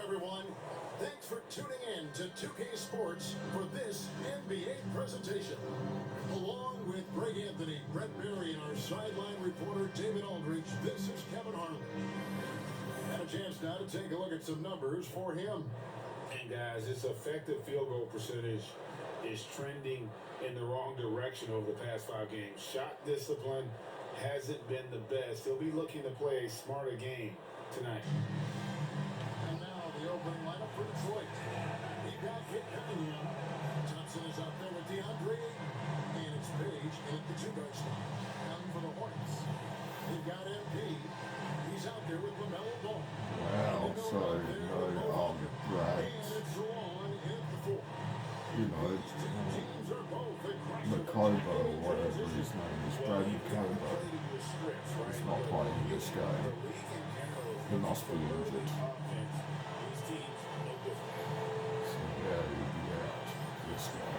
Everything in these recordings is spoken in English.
everyone. Thanks for tuning in to 2K Sports for this NBA presentation. Along with Greg Anthony, Brett Berry, and our sideline reporter David Aldridge, this is Kevin Harlan. Had a chance now to take a look at some numbers for him. And guys, his effective field goal percentage is trending in the wrong direction over the past 5 games. Shot discipline hasn't been the best. He'll be looking to play a smarter game tonight. And now the opening lineup for Detroit. He got Kit Cunningham. Thompson is out there with DeAndre. And it's Page at the 2-guard spot. Down for the Hornets. They've got MP. He's out there with LaMelo Ball. Well, so, all the right. And it's on in the 4. You know, it's McCarbo, whatever his name is, Brad McCarbo. He's not playing this guy. He must be injured. So, yeah, he'll be out. This guy.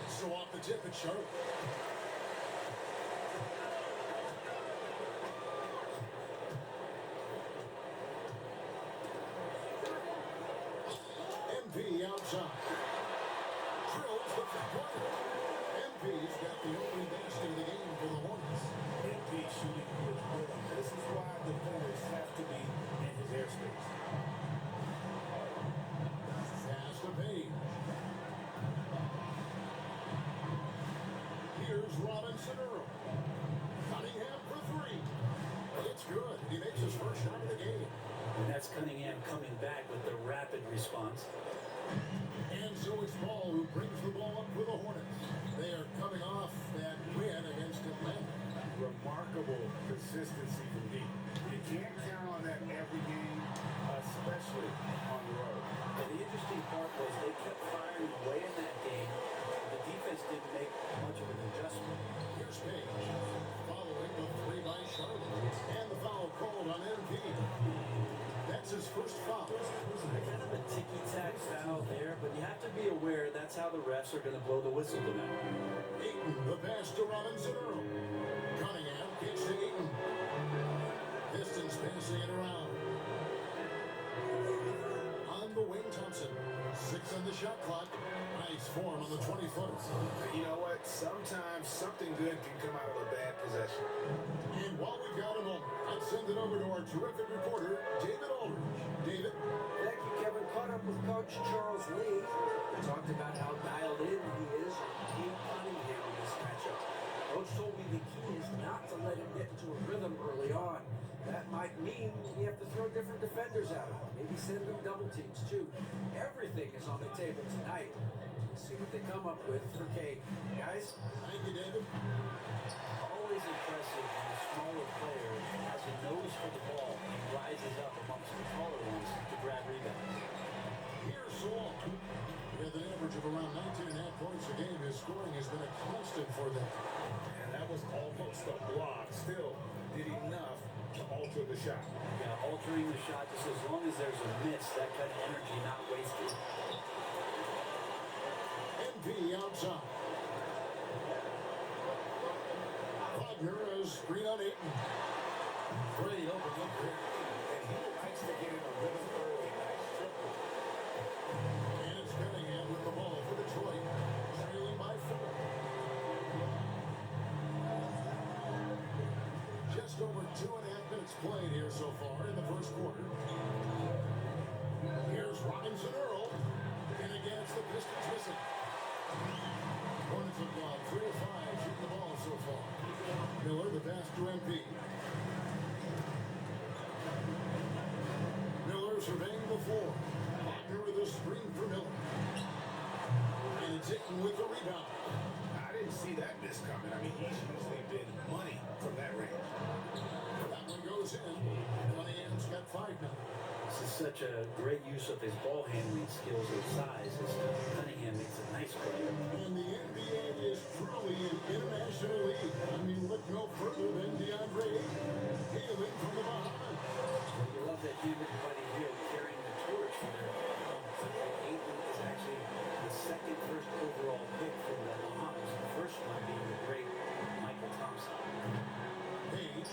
So off the tip, it's Charlotte. MP outside. Drills the three-pointer. MP's got the only basket of the game for the Hornets. MP shooting with rhythm. This is why defenders have to be in his airspace. Pass to Page. Here's Robinson Earl. Cunningham for 3. It's good. He makes his first shot of the game. And that's Cunningham coming back with the rapid response. And so it's Ball who brings the ball up for the Hornets. They are coming off that win against Atlanta. Remarkable consistency from deep. You can't count on that every game, especially on the road. And the interesting part was they kept firing away in that game. The defense didn't make much of an adjustment. Here's Page, following the 3 by Charlotte. And the foul called on MP. That's his first foul. Kind of a ticky-tack foul there, but you have to be aware that's how the refs are going to blow the whistle tonight. Ayton, the pass to Robinson Earl. Cunningham kicks to Ayton. Pistons passing it around. On the wing, Thompson. 6 on the shot clock. Nice form on the 20-foot. You know what? Sometimes something good can come out of a bad possession. And while we've got him on, I'll send it over to our terrific reporter, David Aldridge. David? Thank you, Kevin. Caught up with Coach Charles Lee. Talked about how dialed in he is on Kate Cunningham in this matchup. Coach told me the key is not to let him get into a rhythm early on. That might mean you have to throw different defenders at him. Maybe send them double teams, too. Everything is on the table tonight. Let's see what they come up with for Kate. Guys? Thank you, David. Always impressive when a smaller player has a nose for the ball and rises up amongst the taller ones to grab rebounds. Here's Saul. With an average of around 19.5 points a game, his scoring has been a constant for them. And that was almost a block. Still did enough to alter the shot. Yeah, altering the shot just as long as there's a miss, that kind of energy not wasted. MP outside. Wagner is screen on Ayton. Great open look here. And he likes to get in a rhythm early. Nice triple. And it's Cunningham with the ball for Detroit. Trailing by 4. Just over 2.5 minutes played here so far in the first quarter. Here's Robinson Earl. And again, it's the Pistons missing. Hornets have gone 3 of 5 shooting the ball so far. Miller, the pass to MP. Miller surveying the floor. Wagner with a screen for Miller. And it's Ayton with the rebound. I didn't see that miss coming. I mean, he's usually been money from that range. That one goes in. Cunningham's got 5 now. This is such a great use of his ball handling skills and size as Cunningham makes a nice play. And the NBA is truly an international league. I mean, look no further than DeAndre Ayton, hailing from the Bahamas. Well, you love that him and Buddy Hield carrying the torch for their Ayton is actually the second first overall pick from the Bahamas. The first one being the great Michael Thompson. Page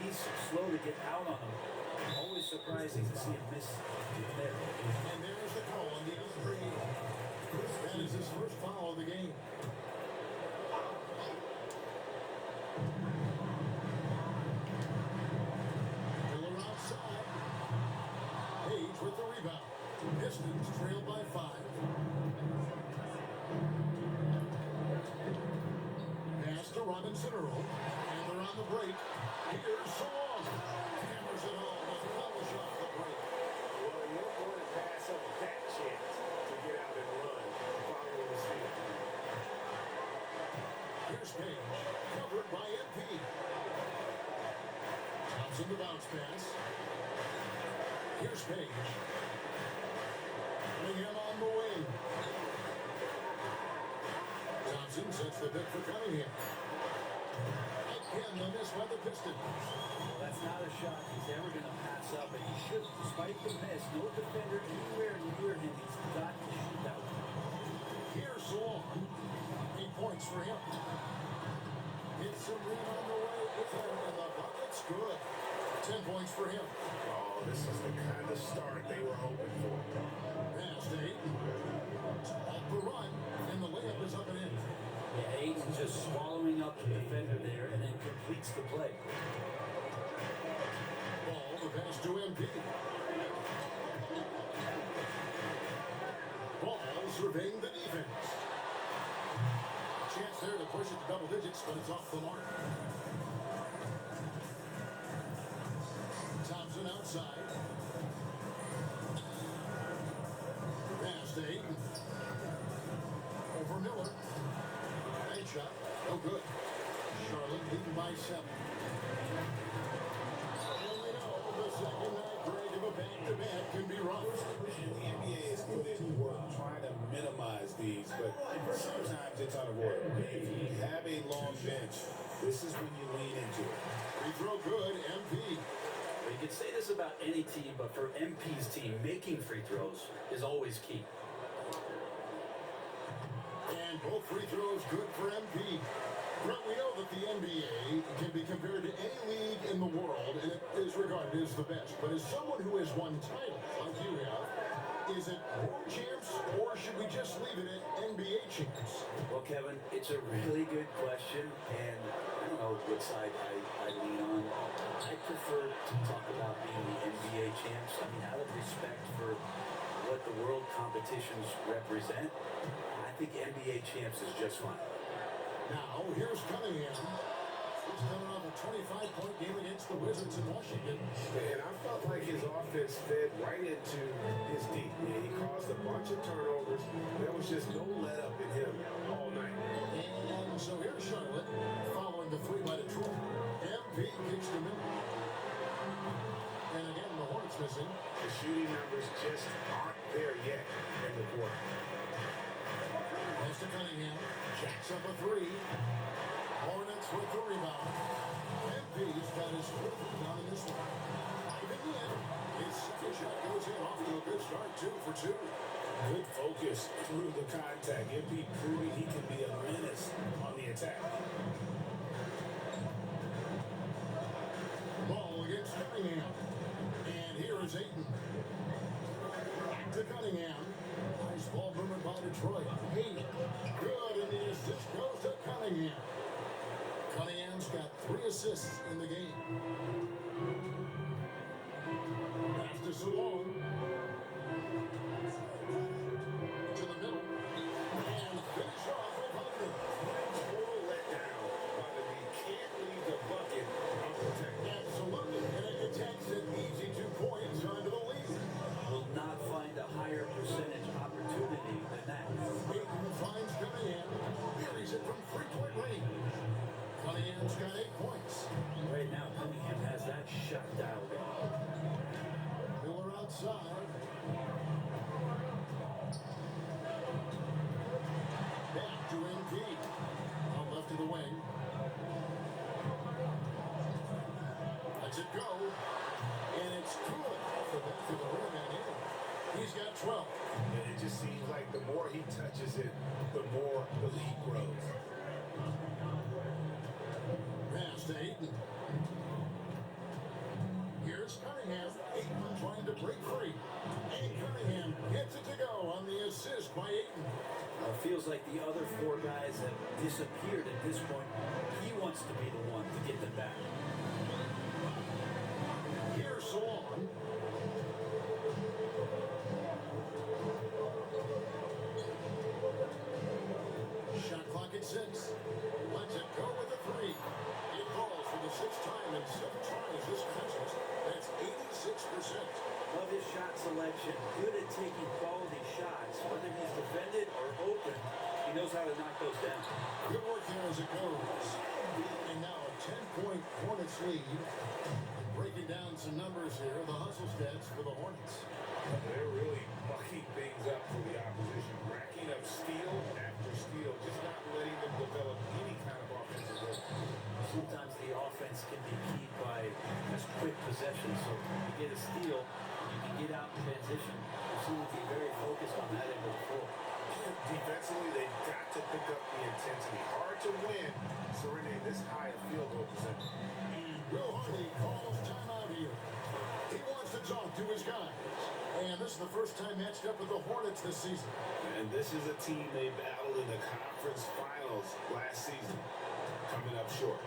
he's slow to get out on him. Always surprising to see him miss there. And there's the call on the unscreen. That is his first foul of the game. Miller outside. Page with the rebound. Pistons trail by 5. Pass to Robinson Earl. And they're on the break. Here's Salon. Hammers it home with polish off the break. Well, you don't want to pass up that chance to get out and run following the steal. Here's Page. Covered by MP. Thompson the bounce pass. Here's Page. Cunningham on the wing. Thompson sets the pick for Cunningham. Again, the miss by the Pistons. Well, that's not a shot he's ever going to pass up, and he should, despite the miss. No defender anywhere near him. He's got to shoot that one. Here's Salon. 8 points for him. Hits a ring on the way. It's in the bucket's good. 10 points for him. Oh, this is the kind of start they were hoping for. Pass to Ayton. Off the run, and the layup is up and in. Yeah, Aiton's just swallowing up the defender there and then completes the play. Ball, the pass to MP. Ball surveying the defense. Chance there to push it to double digits, but it's off the mark. Thompson outside. Pass to Ayton. Over Miller. Nice shot. No good. Charlotte leading by 7. And we know the second night break of a back-to-back can be rough. And the NBA has put in work trying to minimize these, but sometimes it's unavoidable. If you have a long bench, this is when you lean into it. Free throw good, MP. You could say this about any team, but for MP's team, making free throws is always key. And both free throws good for MP. Brett, we know that the NBA can be compared to any league in the world, and it is regarded as the best. But as someone who has won titles like you have, is it world champs, or should we just leave it at NBA champs? Well, Kevin, it's a really good question, and I don't know what side I lean on. I prefer to talk about being the NBA champs. I mean, out of respect for what the world competitions represent, I think NBA champs is just fine. Now, here's Cunningham. He's coming off a 25-point game against the Wizards in Washington. And I felt like his offense fed right into his deep. He caused a bunch of turnovers. There was just no let-up in him all night. And so here's Charlotte following the 3 by Detroit. MP kicks them in. And again, the Hornets missing. The shooting numbers just aren't there yet in the quarter. Pass to Cunningham. Jacks up a 3. Hornets with the rebound. MP's got his 4th rebound in this one. But in the end, his second shot goes in off to a good start, 2 for 2. Good focus through the contact. MP proving he can be a menace on the attack. Ball against Cunningham. And here is Ayton. Back to Cunningham. Nice ball movement by Detroit. Hayden. Good, and the assist goes to Cunningham. Cunningham's got 3 assists in the game. Pass to Salon. To the middle. And finish off with Hunter. Total letdown by the lead. Can't leave the bucket unprotected. Absolutely. And it takes an easy 2 points onto the lead. Will not find a higher percentage opportunity than that. Ayton finds Cunningham. Buries it from 3-point range. Cunningham's got 8 points. Right now, Cunningham has that shot dialed in. Miller outside. Back to MP. Out left of the wing. Lets it go. And it's good off the back of the rim and in. He's got 12. And it just seems like the more he touches it, the more the lead grows. Pass to Ayton. Here's Cunningham. Ayton trying to break free. And Cunningham gets it to go on the assist by Ayton. Feels like the other four guys have disappeared at this point. He wants to be the one to get them back. Here's Salon. Shot clock at 6. Lets it go with a 3. It falls for the 6th time in 7 tries this contest. That's 86%. Love his shot selection. Good at taking quality shots. Whether he's defended or open, he knows how to knock those down. Good work there as it goes. And now a 10-point Hornets lead. Breaking down some numbers here, the hustle stats for the Hornets. They're really mucking things up for the opposition, racking up steal after steal, just not letting them develop any kind of offensive rhythm. Sometimes the offense can be keyed by just quick possession. So you get a steal, you can get out in transition. You seem to be very focused on that end of the floor. Defensively, they've got to pick up the intensity. Hard to win surrendering this high a field goal percentage. Will Hardy calls timeout here. He wants to talk to his guys. And this is the first time matched up with the Hornets this season. And this is a team they battled in the conference finals last season. Coming up short.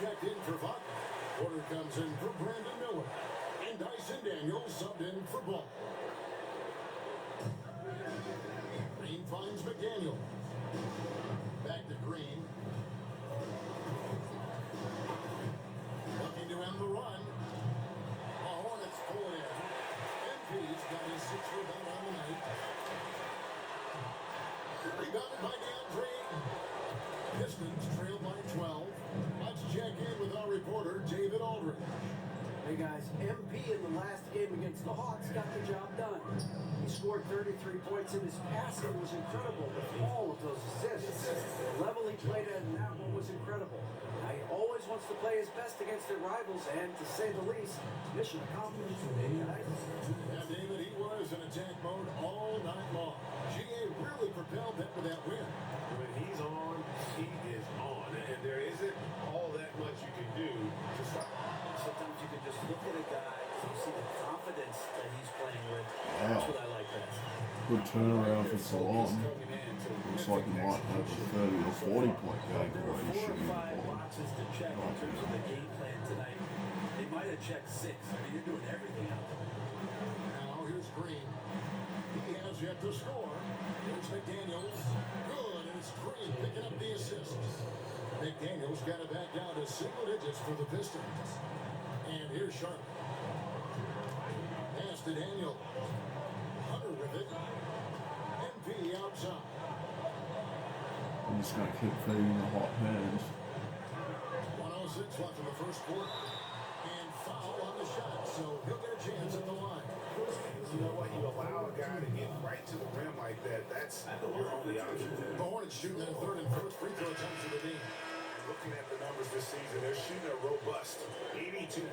Checked in for Vaughn. Porter comes in for Brandon Miller. And Dyson Daniels subbed in for Ball. Green finds McDaniel. Back to Green. Looking to end the run. The Hornets pull it in. MP's got his 6th rebound on the night. Rebounded by DeAndre. Pistons trail by 12. Let's check in with our reporter, David Aldridge. Hey guys, MP in the last game against the Hawks got the job done. He scored 33 points and his passing was incredible with all of those assists. The level he played at in that one was incredible. Now he always wants to play his best against their rivals and, to say the least, mission accomplished today, guys. Yeah, David, he was in attack mode all night long. GA really propelled them to that win. When he's on, he is on. And there isn't all that much you can do to stop him. Sometimes you can just look at a guy, you see the confidence that he's playing with. Wow. That's what I like best. Good turnaround for Salon. Looks like he might have a 30 or 40 point game There where were he 4 should or be 5 playing. boxes to check in terms of the game plan tonight. They might have checked 6. I mean, you're doing everything out there. Now here's Green. He has yet to score. Here's McDaniels. Good, and it's Green picking up the assist. McDaniels got it back down to single digits for the Pistons. And here's Sharp. Pass to Daniel. Hunter with it. MP outside. I'm just going to keep feeding the hot hands. 1:06 left in the first quarter. And foul on the shot, so he'll get a chance at the line. You know what? You allow a guy to get right to the rim like that. That's your only option. The Hornets shooting their third and fourth free throw attempts of the game. Looking at the numbers this season, they're shooting a robust 82%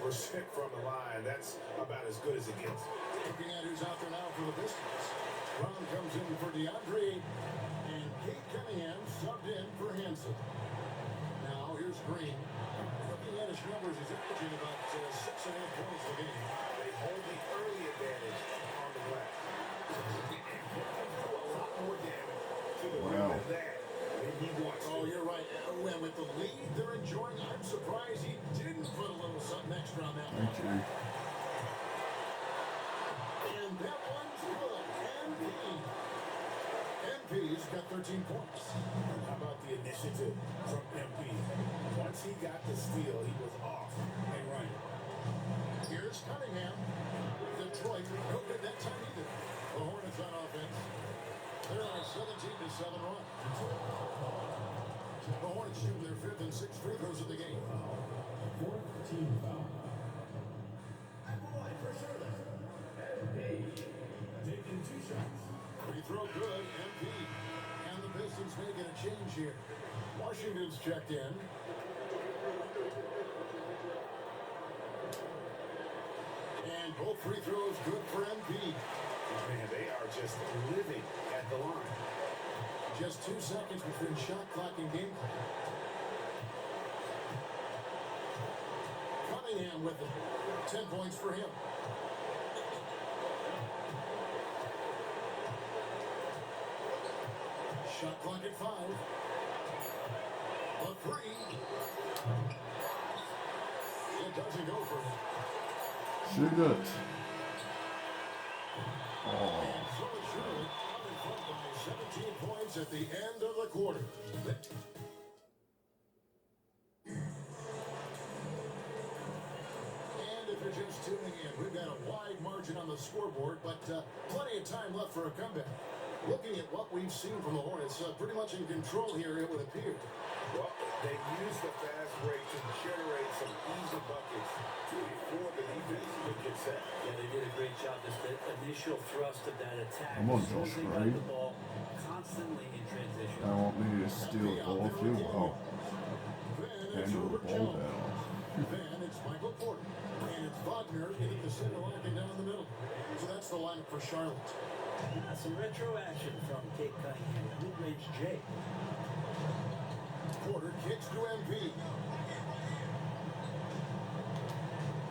from the line. That's about as good as it gets. Looking at who's out there now for the Pistons. Brown comes in for DeAndre, and Kate Cunningham subbed in for Hansen. Now here's Green. Looking at his numbers, he's averaging about 6.5 points a game. They hold the early advantage on the glass. A lot more damage to the rim than that than he wants. Oh, you're right. And with the lead they're enjoying, I'm surprised he didn't put a little something extra on that one. Thank you. And that one's good. MP's got 13 points. How about the initiative from MP? Once he got the steal, he was off and running. Here's Cunningham. Detroit, no good that time either. The Hornets on offense. They're on a 17-7 run. The Hornets shoot their 5th and 6th free throws of the game. Fourth team foul. Taking 2 shots. Free throw good, MP. And the Pistons making a change here. Washington's checked in. And both free throws good for MP. Man, they are just living at the line. Just 2 seconds between shot clock and game clock. Cunningham with it. 10 points for him. Shot clock at 5. A 3. It doesn't go for him. Shoot it. Oh. And slowly, surely, out in front by 17 points at the end of the quarter. And if you're just tuning in, we've got a wide margin on the scoreboard, but plenty of time left for a comeback. Looking at what we've seen from the Hornets, pretty much in control here, it would appear. Well, they used the fast break to generate some easy buckets before the defense would get set. Yeah, they did a great job. Just the initial thrust of that attack. Come on, As soon as Josh they got Green. the ball constantly in transition. I want me to steal the ball if you will. Then it's Handle over the ball Jones. down. Then it's Michael Porter. And it's Wagner hitting the center line and down the middle. So that's the lineup for Charlotte. Some retro action from Kate Cunningham, mid-range J. Porter kicks to MP.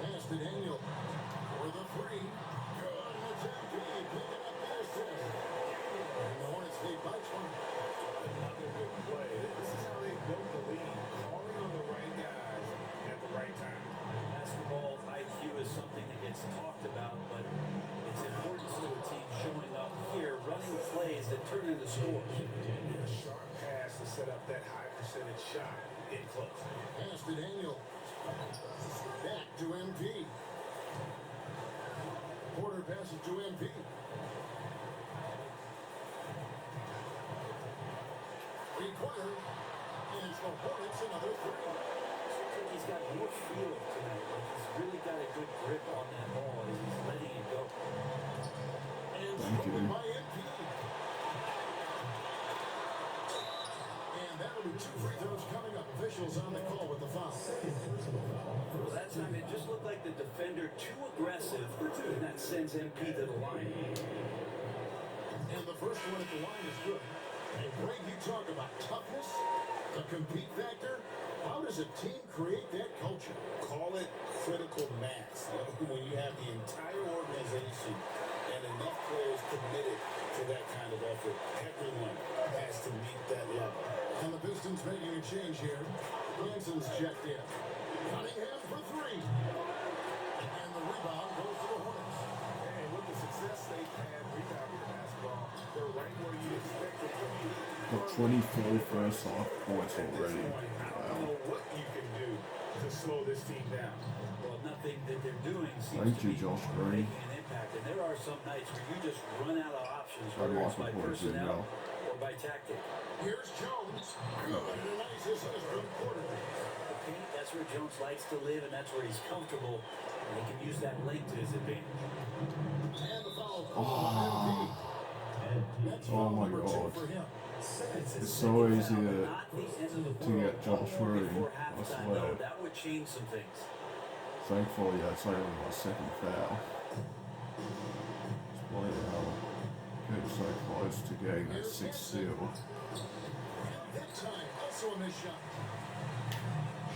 Pass to Daniel. For the 3. Good. And it's MP picking up the assist. And the Hornets lead by 20. Another good play. This is how they built the lead. Calling on the right guys at the right time. Basketball IQ is something that gets talked about, but its importance to a team showing up here, running plays that turn into scores. A sharp pass to set up that high percentage shot in close. Pass to Daniel. Back to MP. Porter passes to MP. Required. And it's the Hornets another 3. Seems like he's got more feel tonight. Like he's really got a good grip on that ball as he's letting it go. And Thank stolen you. by MP. And that'll be 2 free throws coming up. Officials on the call with the foul. Well, that time it just looked like the defender too aggressive, and that sends MP to the line. And the first one at the line is good. And Greg, you talk about toughness, the compete factor. How does a team create that culture? Call it critical mass. When you have the entire organization and enough players committed to that kind of effort, everyone has to meet that level. And the Pistons making a change here. Hanson's checked in. Cunningham for 3. And the rebound goes to the Hornets. And with the success they've had rebounding the basketball, they're right where you expect them to be. Got 24 first half points At this already. point, I don't know what you can do to slow this team down. Well, nothing that they're doing seems Thank to you, be Josh Green. making an impact. And there are some nights where you just run out of options, I'd whether like it's by to put it in personnel now. or by tactic. Here's Jones. Good. And a nice assist from Porter. Okay, that's where Jones likes to live, and that's where he's comfortable. And he can use that length to his advantage. And the foul call on MP. That's foul Oh my number 2 God. for him. It's so easy to Not the end of the get world. Josh One more Green, before I halftime, swear. though. That would change some things. Thankfully, that's only my second foul. It's bloody hell. Getting so close to getting that 6th steal. That time, also a missed shot.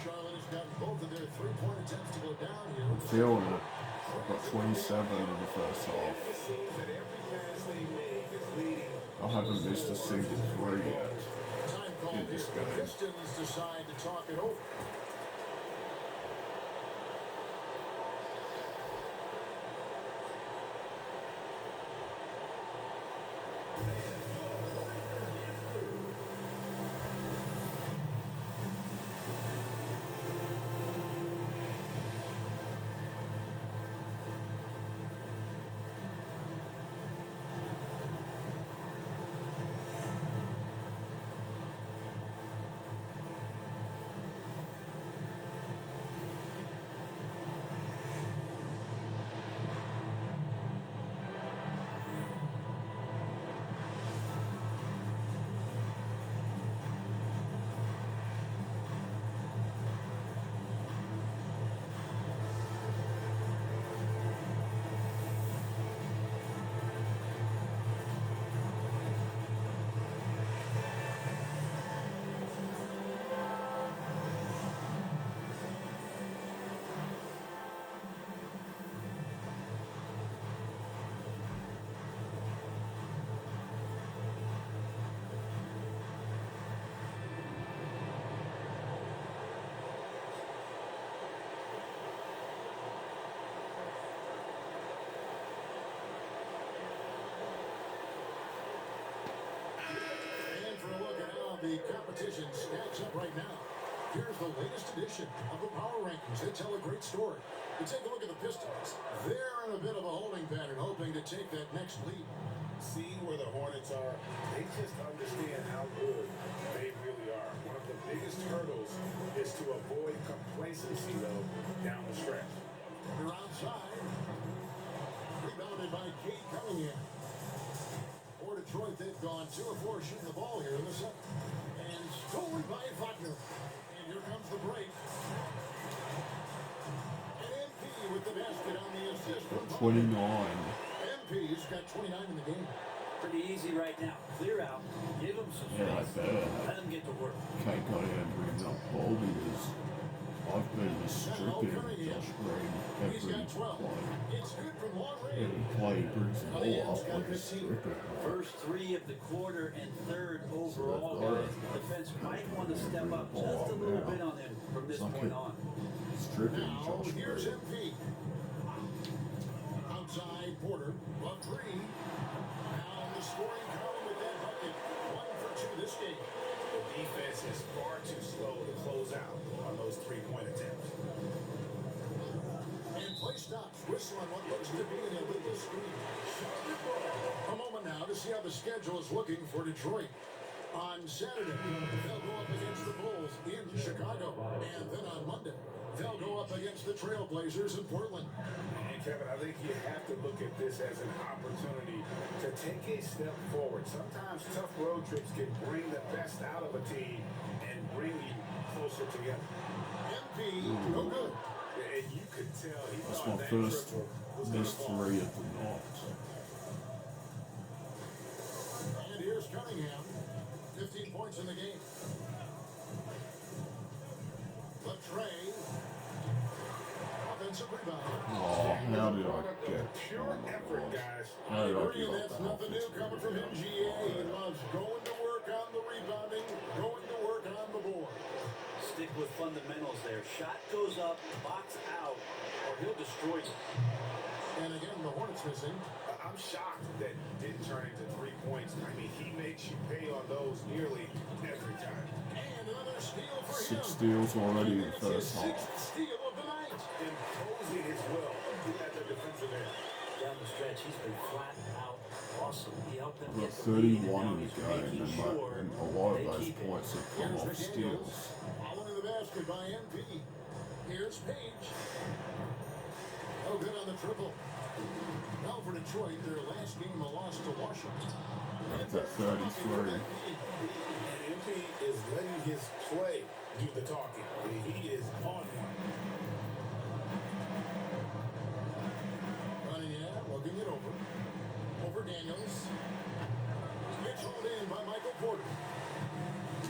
Charlotte has gotten both of their three-point attempts to go down here. I'm feeling it. I've got 27 in the first half. I haven't missed a single three yet. Time call In here. this The game. Pistons decide to talk it over. And for a look at how the competition stacks up right now, here's the latest edition of the Power Rankings. They tell a great story. You take a look at the Pistons. They're in a bit of a holding pattern, hoping to take that next lead. Seeing where the Hornets are, they just understand how good they really are. One of the biggest hurdles is to avoid complacency, though, down the stretch. They're outside. Rebounded by Kate Cunningham. For Detroit, they've gone 2 of 4 shooting the ball here in the second. And stolen by Wagner. And here comes the break. And MP with the basket on the assist. 29. MP's got 29 in the game. Pretty easy right now. Clear out. Give them some Yeah, I space. bet. Let them get to work. Can't go down and bring up ball because I've been stripping Josh Green He's every got 12. play. It's good from long range. Every play he brings the ball up, I just strip it. First 3 of the quarter and third overall, So guys. Defense might want to step up just a little bit on him from this point on. Stripping Now, Josh here's Green. MP. Outside Porter. Up 3. Now in the scoring column with that bucket. 1 for 2 this game. The defense is far too slow to close out on those three-point attempts. And play stops. Whistle on what looks to be an illegal screen. A moment now to see how the schedule is looking for Detroit. On Saturday, they'll go up against the Bulls in Chicago. And then on Monday, they'll go up against the Trailblazers in Portland. And Kevin, I think you have to look at this as an opportunity to take a step forward. Sometimes tough road trips can bring the best out of a team and bring you closer together. MP, no good. And you could tell he That's thought my that first trip was going to missed fall. 3 of the night. And here's Cunningham. 15 points in the game. Latrey. Offensive rebound. Oh, how did I get Pure on the effort, board? guys. How did I Agree, give up that's that nothing new offensive coming from rebound? MGA. He loves going to work on the rebounding, going to work on the board. Stick with fundamentals there. Shot goes up, box out, or he'll destroy you. And again, the Hornets missing. I'm shocked that didn't turn into 3 points. I mean, he makes you pay on those nearly every time. And another steal for 6 him. steals already in the It's his first half. 6th steal of the night. Imposing his will at the defensive end. Down the stretch, he's been flat out awesome. He helped them I've got get the lead, and 31 now in the he's game, making and, sure and a lot of they those keep it. points have come Here's off McDaniels. steals. Following the basket by MP. Here's Page. Oh, good on the triple. Now for Detroit, their last game a loss to Washington. That's at 33. And MP is letting his play do the talking. He is on one. Cunningham looking it over. Over Daniels. It's hauled in by Michael Porter.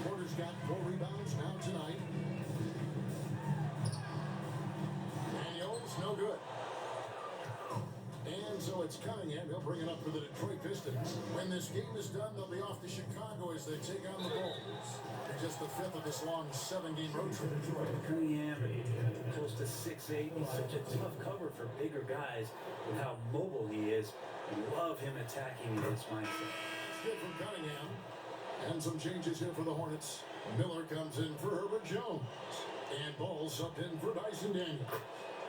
Porter's got 4 rebounds now tonight. Daniels, no good. And so it's Cunningham. He'll bring it up for the Detroit Pistons. When this game is done, they'll be off to Chicago as they take on the Bulls. Just the 5th of this long 7-game road trip. Cunningham, close to 6'8". He's such a tough cover for bigger guys with how mobile he is. Love him attacking in his mindset. Good from Cunningham. And some changes here for the Hornets. Miller comes in for Herbert Jones. And Ball subbed in for Dyson Daniels.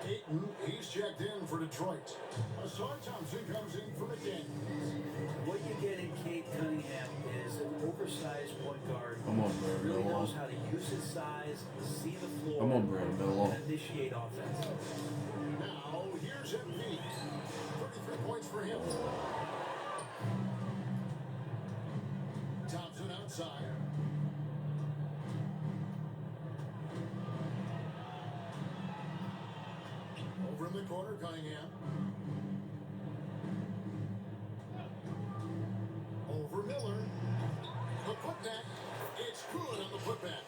Ayton, he's checked in for Detroit. Asar Thompson comes in for McDaniels. What you get in Kate Cunningham is an oversized point guard. Come on, Brad Really Miller. knows how to use his size, see the floor, Come on, Brad Miller. and initiate offense. Now, here's MP. 33 points for him. Thompson outside. Over in the corner, Cunningham. Over Miller. The putback. It's good on the putback.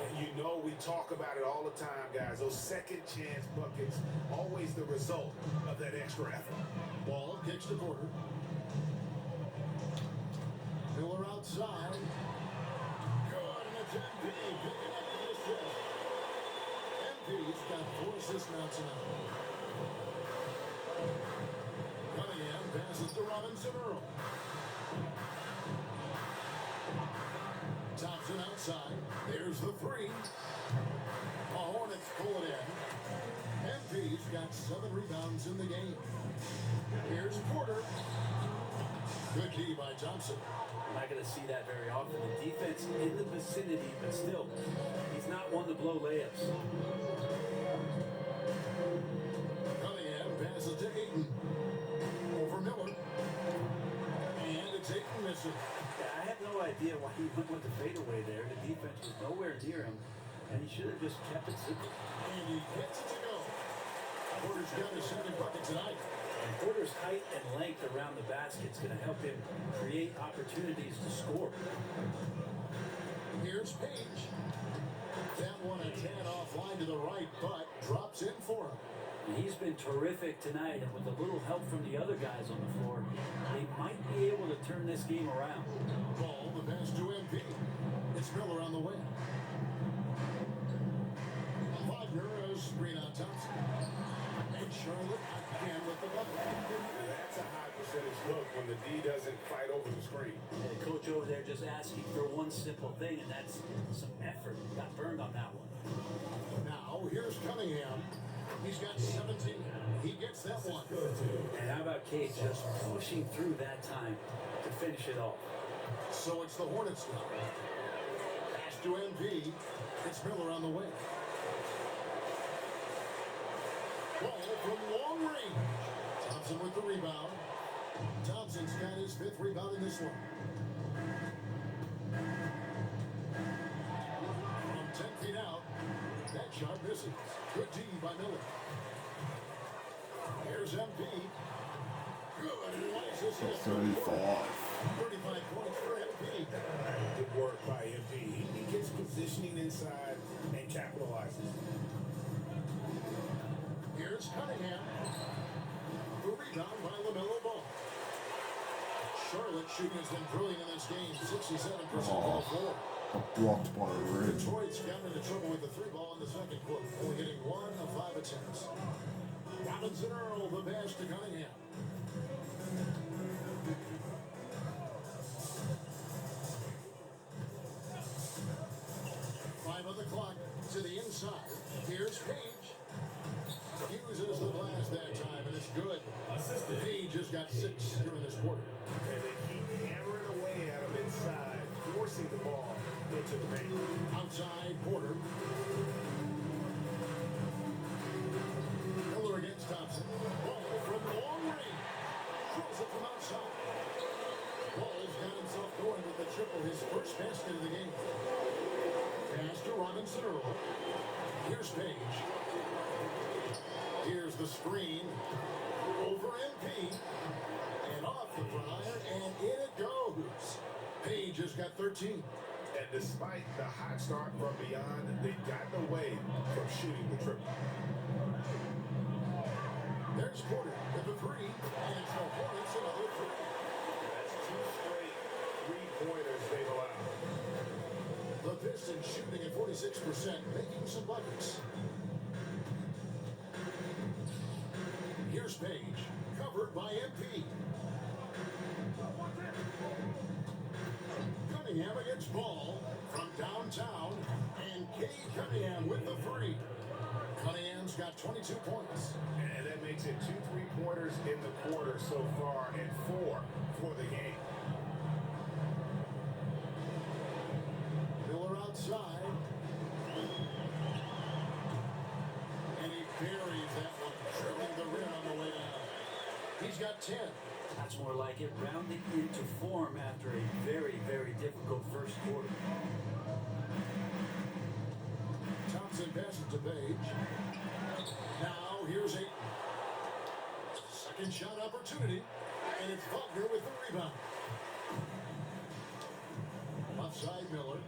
And you know we talk about it all the time, guys. Those second chance buckets, always the result of that extra effort. Ball kicks to Porter. Miller outside. Good, and it's MP picking up the assist. MP's got 4 assists now tonight. Cunningham passes to Robinson Earl. Thompson outside. There's the 3. The Hornets pull it in. MP's got 7 rebounds in the game. Here's Porter. Good D by Thompson. We're not going to see that very often. The defense in the vicinity, but still, he's not one to blow layups. Cunningham passes to Ayton. Over Miller. And it's Ayton missing. I have no idea why he went with the fadeaway there. The defense was nowhere near him, and he should have just kept it simple. And he gets it to go. Porter's got his 2nd bucket tonight. And Porter's height and length around the basket is going to help him create opportunities to score. Here's Page. That one a tad offline to the right, but drops in for him. And he's been terrific tonight, and with a little help from the other guys on the floor, they might be able to turn this game around. Ball, the pass to MP. It's Miller on the way. Wagner, a screen on Thompson. And Charlotte again with the bucket. That's a high percentage look when the D doesn't fight over the screen. And the coach over there just asking for one simple thing, and that's some effort. Got burned on that one. Now, here's Cunningham. He's got 17. He gets that one. And how about Kate just pushing through that time to finish it off? So it's the Hornets now. Pass to MP. It's Miller on the way. Ball from long range. Thompson with the rebound. Thompson's got his 5th rebound in this one. From 10 feet out, that shot misses. Good D by Miller. Here's MP. Good, nice assist. 35. 35 points for MP. Good work by MP. He gets positioning inside and capitalizes. Here's Cunningham. The rebound by LaMelo Ball. Charlotte shooting has been brilliant in this game. 67% from the floor. Blocked by a ridge. Detroit's gotten into trouble with the 3-ball in the 2nd quarter. Only hitting 1 of 5 attempts. Robinson Earl, the pass to Cunningham. Five on the clock to the inside. Here's Page. Uses the blast that time, and it's good. Page has got 6 during this quarter. And they keep hammering away at him inside, forcing the ball into the paint. Outside, Porter. Miller against Thompson. Ball from long range. Throws it from outside. Ball's got him triple, his first basket of the game. Pass to Robinson Earl. Here's Page. Here's the screen. Over MP. And off the prior, and in it goes. Page has got 13. And despite the hot start from beyond, they've gotten away from shooting the triple. There's Porter with the three, and for Hornets another three. That's 2 straight three-pointers they've allowed. The Pistons shooting at 46%, making some buckets. Here's Page, covered by MP. Cunningham against Ball from downtown, and Cade Cunningham with the three. Cunningham's got 22 points. And that makes it 2 3-pointers in the quarter so far and 4 for the game. Miller outside. And he buries that one, trimming the rim on the way down. He's got 10. That's more like it, rounding into form after a very, very difficult first quarter. Thompson passes to Page. Now here's a second shot opportunity, and it's Faulkner with the rebound. Offside Miller.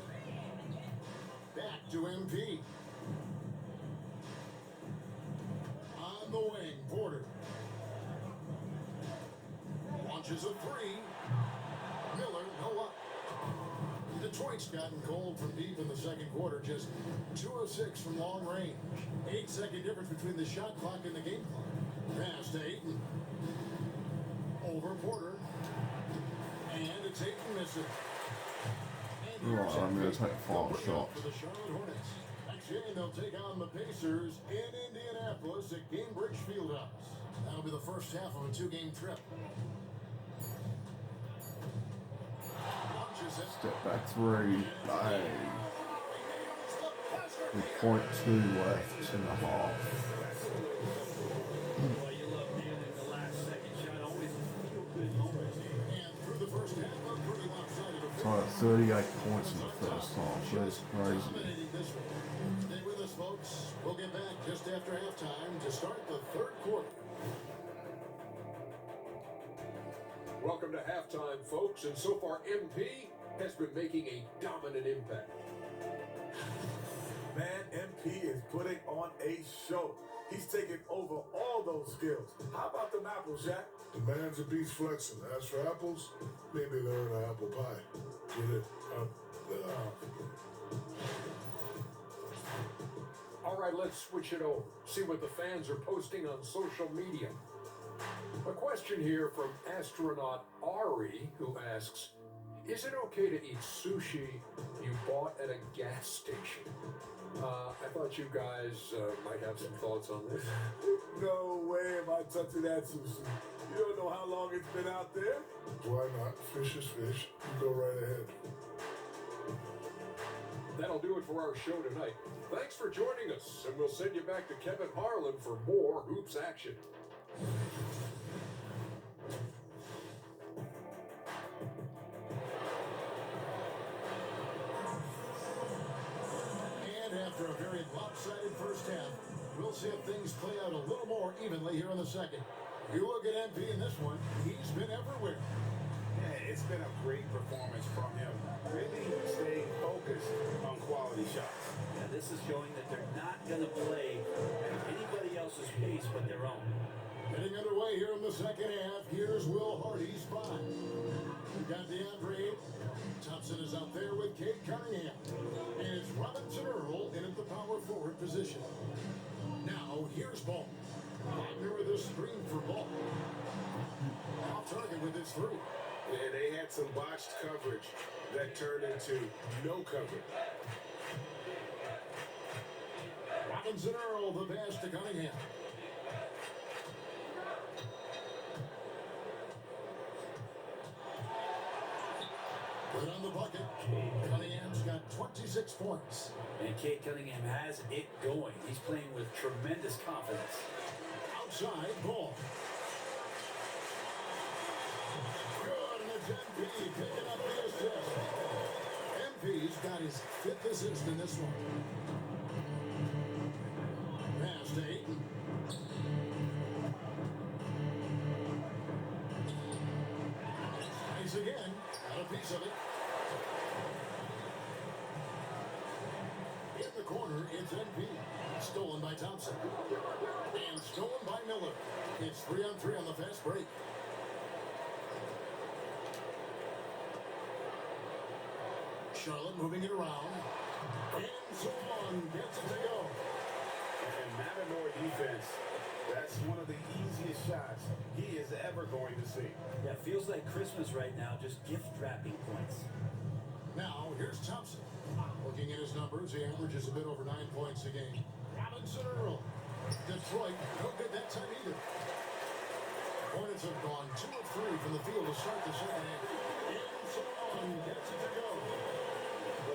Back to MP. On the wing, Porter. Launches a three. Miller, no up. Detroit's gotten cold from deep in the second quarter, just 2 of 6 from long range. 8-second difference between the shot clock and the game clock. Pass to Ayton. Over Porter. And it's Ayton missing. And here's Right, I'm going MP to take a final going shot. out for the Charlotte Hornets. Next game, they'll take on the Pacers in Indianapolis at Gainbridge Fieldhouse. That'll be the first half of a 2-game trip. Step back three. Bang. With .2 left in the half. Well, you love nailing the last second shot. Always a feel-good moment. And through the first half, a pretty lopsided affair. So I had 38 points in the first half. That's crazy. Dominating this one. Stay with us, folks. We'll get back just after halftime to start the third quarter. Welcome to halftime, folks. And so far, MP has been making a dominant impact. Man, MP is putting on a show. He's taking over all those skills. How about them apples, Jack? The man's a beast flexing. As for apples, maybe they're in an apple pie. Get it? All right, let's switch it over. See what the fans are posting on social media. A question here from astronaut Ari, who asks, is it okay to eat sushi you bought at a gas station? I thought you guys might have some thoughts on this. No way am I touching that sushi. You don't know how long it's been out there. Why not? Fish is fish. You go right ahead. That'll do it for our show tonight. Thanks for joining us, and we'll send you back to Kevin Harlan for more Hoops action. And after a very lopsided first half, we'll see if things play out a little more evenly here in the second. You look at MP in this one, he's been everywhere. Yeah, it's been a great performance from him. Really staying focused on quality shots. Yeah, this is showing that they're not going to play at anybody else's pace but their own. Getting underway here in the second half. Here's Will Hardy's spot. We've got DeAndre. Thompson is out there with Cade Cunningham. And it's Robinson Earl in at the power forward position. Now, here's Ball. Wagner with a screen for Ball. Off target with his three. And they had some botched coverage that turned into no coverage. Robinson Earl, the pass to Cunningham. Put on the bucket. Cunningham's got 26 points. And Cade Cunningham has it going. He's playing with tremendous confidence. Outside Ball. Good, and it's MP picking up the assist. got his 5th assist in this one. Pass to Ayton. Nice again. Got a piece of it. In the corner, it's NP. Stolen by Thompson. And stolen by Miller. It's 3-on-3 on the fast break. Charlotte moving it around. And Salon gets it to go. And Matador defense, that's one of the easiest shots he is ever going to see. Yeah, it feels like Christmas right now, just gift wrapping points. Now, here's Thompson. Looking at his numbers, he averages a bit over 9 points a game. Robinson Earl. Detroit, no good that time either. Hornets have gone 2 of 3 from the field to start the second half. And Salon gets it to go.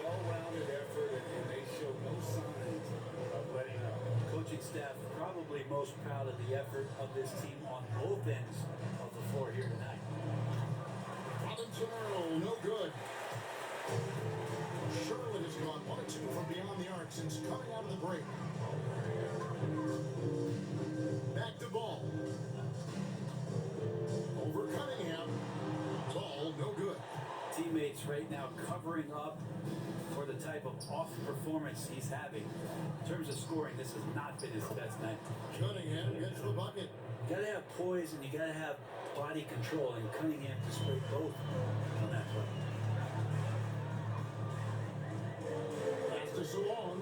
Well-rounded effort, and they show no signs of letting up. Coaching staff probably most proud of the effort of this team on both ends of the floor here tonight. Robinson Earl, no good. Charlotte has gone 1 of 2 from beyond the arc since coming out of the break. Back to Ball. Over Cunningham. Ball, no good. Teammates right now covering up for the type of off performance he's having. In terms of scoring, this has not been his best night. Cunningham gets the bucket. You gotta have poise and you gotta have body control, and Cunningham displayed both on that play. Pass to Salon.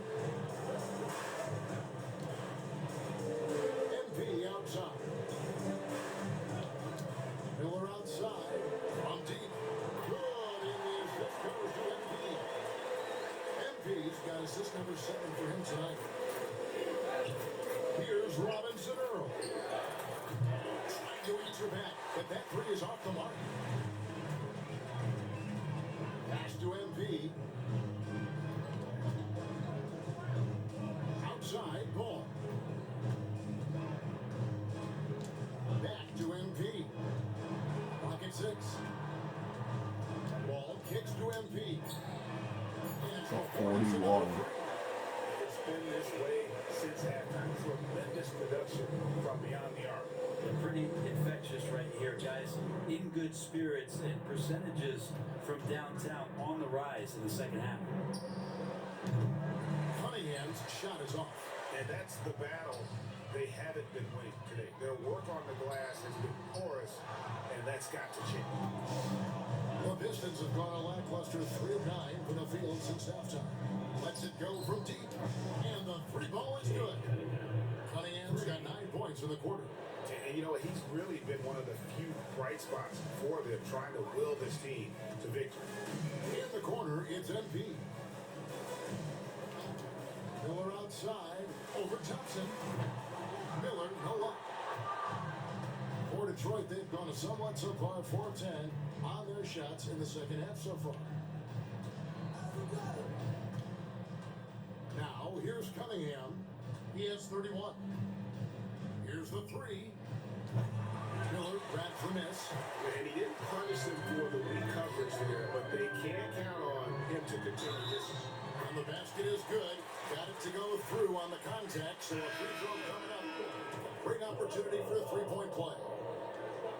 MP outside. Miller outside. From deep. Good in the assist goes to MP. MP's got assist number 7 for him tonight. Here's Robinson Earl. Trying to answer back, but that 3 is off the mark. Pass to MP. Outside, Ball. Back to MP. Pocket 6. Ball kicks to MP. Got 41. It's been this way since halftime. Tremendous production from beyond the arc. They're pretty infectious right here, guys. In good spirits and percentages from downtown on the rise in the second half. Cunningham's shot is off. And that's the battle they haven't been winning today. Their work on the glass has been porous, and that's got to change. The Pistons have gone a lackluster 3 of 9 from the field since halftime. Lets it go from deep, and the 3 ball is good. Cunningham's got 9 points in the quarter. And you know, he's really been one of the few bright spots for them, trying to will this team to victory. In the corner, it's MP. Miller outside, over Thompson. Miller, no luck. For Detroit, they've gone somewhat so far 4 of 10 on their shots in the second half so far. Now, here's Cunningham. He has 31. Here's the 3. Miller grabs the miss. And he didn't punish them for the weak coverage there, but they can't count on him to continue this. And the basket is good. Got it to go through on the contact, so a free throw coming up. Great opportunity for a 3-point play.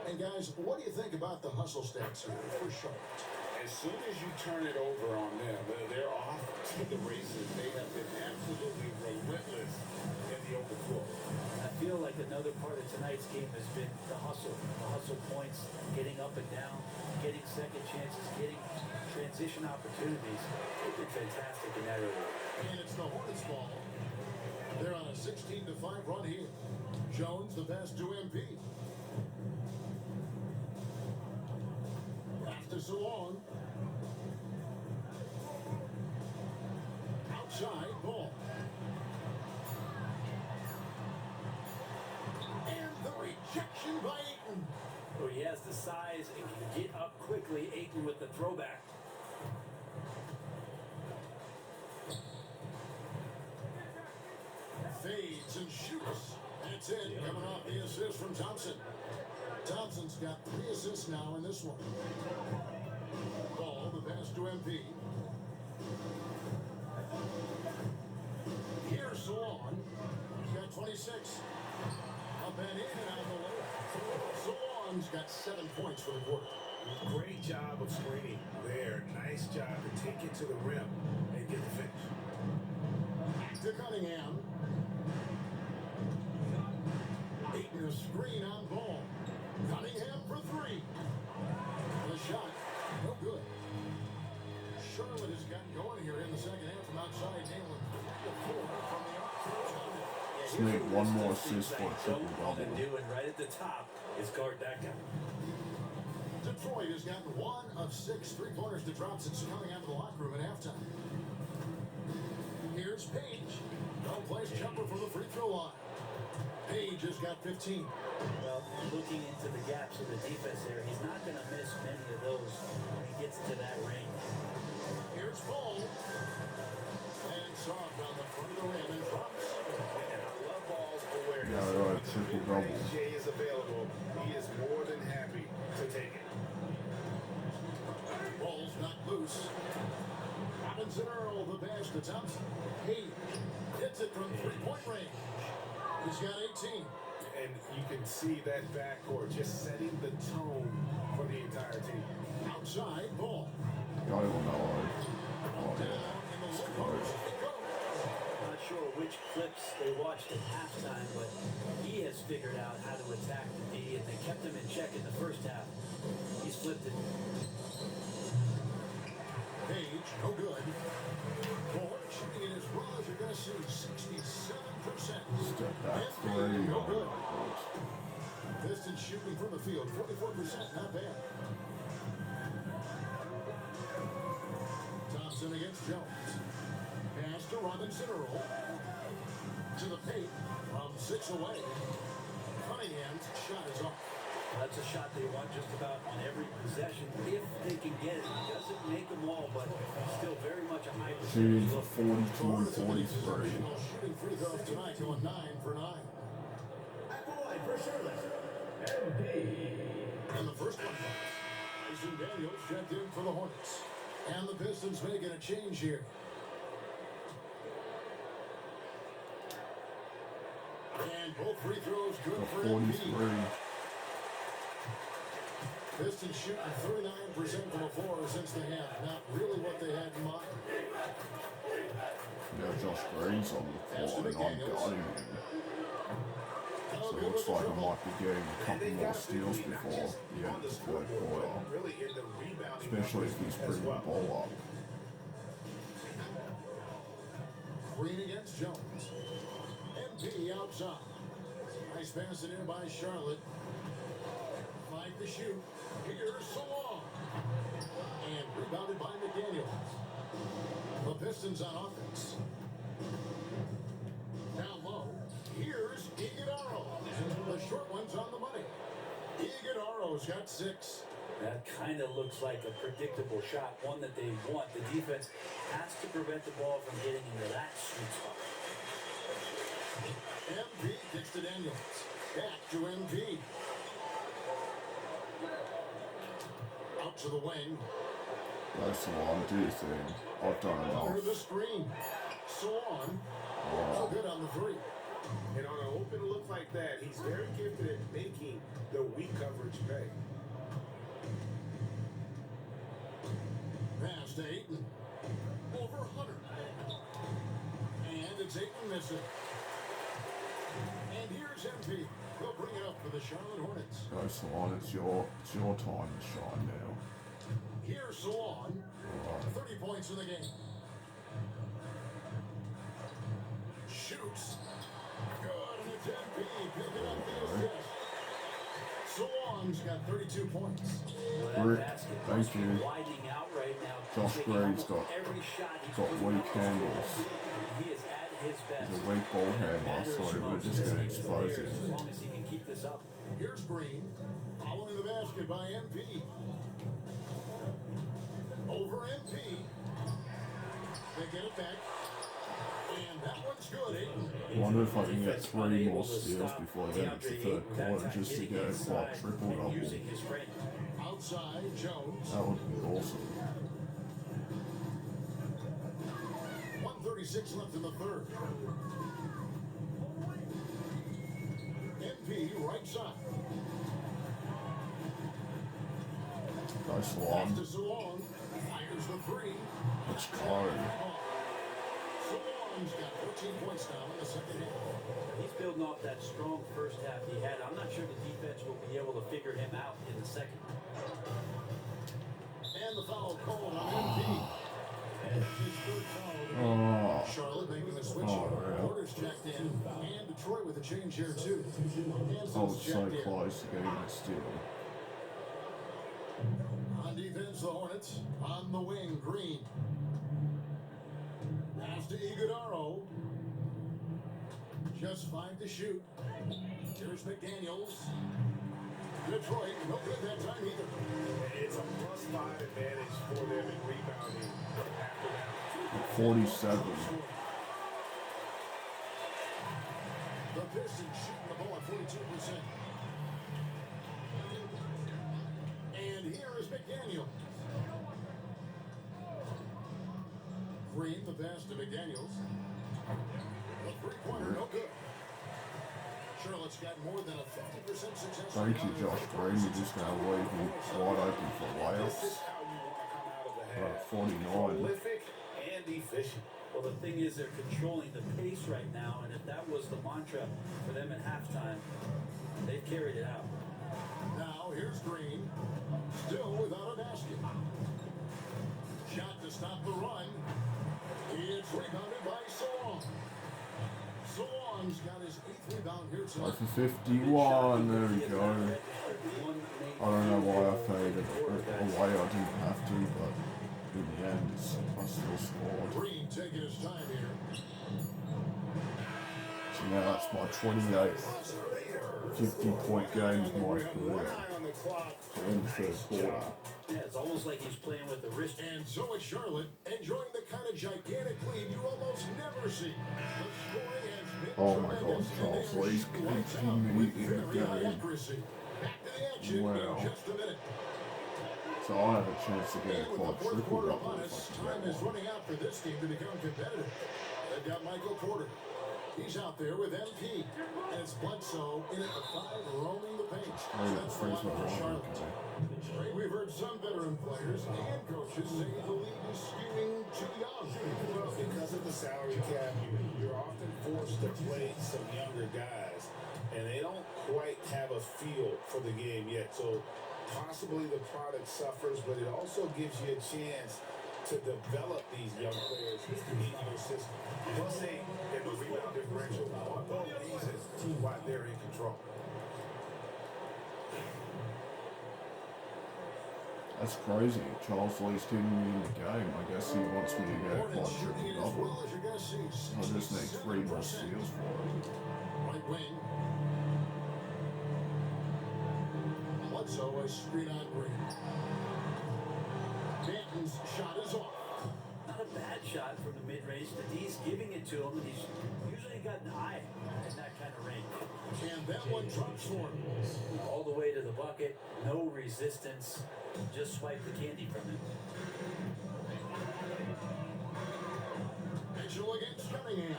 And guys, what do you think about the hustle stats here for Charlotte? As soon as you turn it over on them, they're off to the races. They have been absolutely relentless in the open floor. I feel like another part of tonight's game has been the hustle points, getting up and down, getting second chances, getting transition opportunities. They've been fantastic in that area. And it's the Hornets ball. They're on a 16-5 run here. Jones, the pass to MP. Pass to Salon. Outside, Ball. And the rejection by Ayton. Oh, he has the size and can get up quickly. Ayton with the throwback. Fades and shoots. That's it. Coming off the assist from Thompson. Thompson's got 3 assists now in this one. Ball, the pass to MP. Jones got 7 points for the quarter. Great job of screening there. Nice job to take it to the rim and get the finish. To Cunningham. Ayton a screen on ball. Cunningham for three. The shot, no good. Charlotte has gotten going here in the second half from outside, nailing the four from the arc. Just need one more assist for a triple double. And right at the top is guard that guy. Detroit has gotten 1 of 6 3-pointers to drop since coming out of the locker room at halftime. Here's Page. No place jumper from the free throw line. Page has got 15. Well, looking into the gaps of the defense there, he's not going to miss many of those when he gets to that range. Here's Ball. And soft on the front of the rim and drops. And I love Ball's awareness. Yeah, right, triple double. Jay is available. He is more than happy to take it. Ball's not loose. Robinson Earl, the pass to Thompson. Page hits it from 3-point range. He's got 18. And you can see that backcourt just setting the tone for the entire team. Outside, Ball. Got it on that line. Oh, Down yeah. in the It's low close. post. It goes. Not sure which clips they watched at halftime, but he has figured out how to attack the D, and they kept him in check in the first half. He's flipped it. Page, no good. Ford shooting in his raw as you're going to see 67%. Step back And three. no Oh, good. my God. Pistons shooting from the field, 44%, not bad. Thompson against Jones. Pass to Robinson Earl. To the paint from 6 away. Cunningham's shot is off. That's a shot they want just about on every possession if they can get it. He doesn't make them all, but still very much a high Shooting percentage for look. 42 and 43. Shooting free throws tonight, going 9 for 9. At the line for Charlotte, MB. And the first one comes. Tyson Daniels checked in for the Hornets. And the Pistons making a change here. And both free throws good for MB. 43. Pistons shooting 39% from the floor since the half. Not really what they had in mind. Yeah, Josh Green's on the floor and I'm guarding him. So it looks like I might be getting a couple more steals before the end of the third quarter. Really in the rebounding Especially if he's bringing the ball up. Green against Jones. MP outside. Nice pass it in by Charlotte. 5 to shoot. Here's Salon. And rebounded by McDaniels. The Pistons on offense. Down low. Here's Iguodala. The short one's on the money. Iguodala's got 6. That kind of looks like a predictable shot, one that they want. The defense has to prevent the ball from getting into that sweet spot. MP kicks to Daniels. Back to MP. Out to the wing. That's the one, do you think? I've done Under enough. the screen. Salon. So good on the 3. And on an open look like that, he's very gifted at making the weak coverage pay. Pass to Ayton. Over 100. And it's Ayton missing. And here's MP. They'll bring it up for the Charlotte Hornets. Go Salon, it's your time to shine now. Here's Salon. 30 points in the game. Shoots. Good, and it's MP picking up the assist. Salon's got 32 points. Well, Rick, that basket thank must be you. widening out right now. Josh Taking Green's almost got every shot he's weak putting up. handles. He is at his best. He's a weak ball handler, so we're just going to expose him. As long as he can keep this up. Here's Green. Following the basket by MP. Over MP. They get it back. And that one's good, Ayton. I wonder if I can get 3 more steals before the end of the third quarter just to get a triple double. Using his strength. Outside, Jones. That would be awesome. 1:36 left in the third. MP right side. Nice one. To Salon. Fires the three. Let's go. Salon's got 14 points now in the second half. He's building off that strong first half he had. I'm not sure the defense will be able to figure him out in the second. And the foul called on MP. And his third foul. Oh. Charlotte making the switch. Yeah. Orders checked in. And Detroit with a change here, too. Oh, it's so close to getting a steal. On defense, the Hornets. On the wing, Green. Pass to Iguodaro. Just 5 to shoot. Here's McDaniels. Detroit, no good that time either. It's a +5 advantage for them in rebounding. 47. The Pistons shooting the ball at 42%. And here is McDaniels. Green, the pass to McDaniels. The three-pointer, no good. Charlotte's got more than a 50% success. Thank you, Josh Green. You're just going to leave me wide open for This layups. is how you want to come out of the half. 49. Prolific and efficient. Well, the thing is, they're controlling the pace right now, and if that was the mantra for them at halftime, they've carried it out. Now here's Green, still without a basket. Shot to stop the run. It's rebounded by Salon. Salon's got his 8th rebound here Go tonight. for 51. There we go. I don't know why I faded away. I didn't have to, but in the end, I still scored. Green taking his time here. So now that's my 28th 50-point game of my career. So in the third quarter. Yeah, it's almost like he's playing with the wrist. And so is Charlotte, enjoying the kind of gigantic lead you almost never see. The scoring has been Oh my God, tremendous, Charles and they are Lee's shooting lights out keeping me with in the very high game. accuracy. Back to the action Wow. in just a minute. So I have a chance to get a And with the quad fourth triple quarter double upon if us, I time can is get one. running out for this team to become competitive. They've got Michael Porter. He's out there with MP. And it's Bledsoe in at the 5, roaming the paint. Maybe the That's free the throw line for line, Charlotte. okay. Right, we've heard some veteran players and coaches say the league is skewing too young. Well, because of the salary cap, you're often forced to play some younger guys, and they don't quite have a feel for the game yet. So possibly the product suffers, but it also gives you a chance to develop these young players in your system. Plus, they get the rebound differential. All reasons why they're in control. That's crazy. Charles Lee's keeping me in the game. I guess he wants me to get a quad triple double. I just need 3 more steals for it. Right wing. Bledsoe, a screen on Green. Danton's shot is off. Not a bad shot from the mid-range. The D's giving it to him, and he's usually got an eye in that kind of range. And that one drops for him. All the way to the bucket, no resistance. Just swipe the candy from him. Mitchell against Cunningham.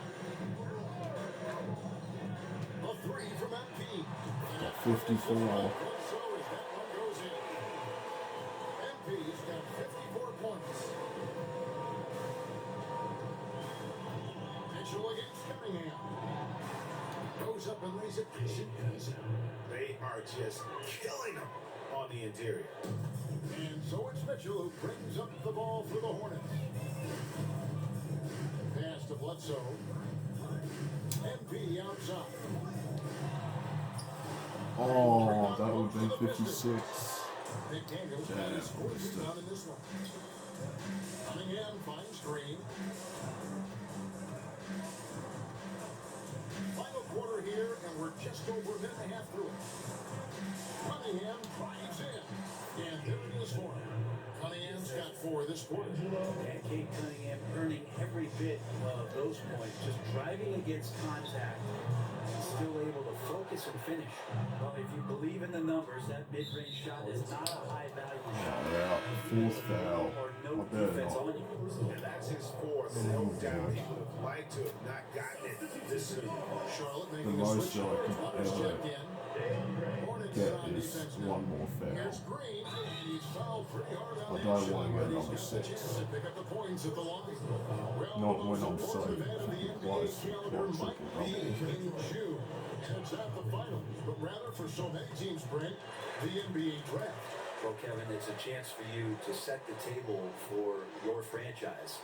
A 3 from MP. Got 54. Bledsoe as that one goes in. MP's got 54 points. Mitchell against Cunningham. Goes up and lays it easy. They are just killing them on the interior. And so it's Mitchell who brings up the ball for the Hornets. Pass to Bledsoe. MP outside. Oh, that would have been 56. McDaniels got Damn, his fourth wasted. rebound in this one. Cunningham finds Green. Final quarter here, and we're just over a minute and a half through it. Cunningham drives in. And there it is for him. Cunningham's got 4 this quarter. And Kate Cunningham earning every bit of those points, just driving against contact and still able to focus and finish. Well, if you believe in the numbers, that mid-range shot is not a high-value shot. Yeah, fourth foul. Or no I better defense not. on you. And that's his fourth. No doubt he would have liked to have not gotten it this soon. Charlotte The making a most switch. I can Runners ever check in. Hornets get on is defense now. one more foul. Here's Green, and he's fouled pretty hard on I that don't shot, want to but get he's number got the 6. chance to pick up the points at the line. Well, Not the when most I'm important saving event of the 50 NBA plus calendar or might triple be double. in June. And it's not the finals, but rather for so many teams, Brent, the NBA draft. Well, Kevin, it's a chance for you to set the table for your franchise.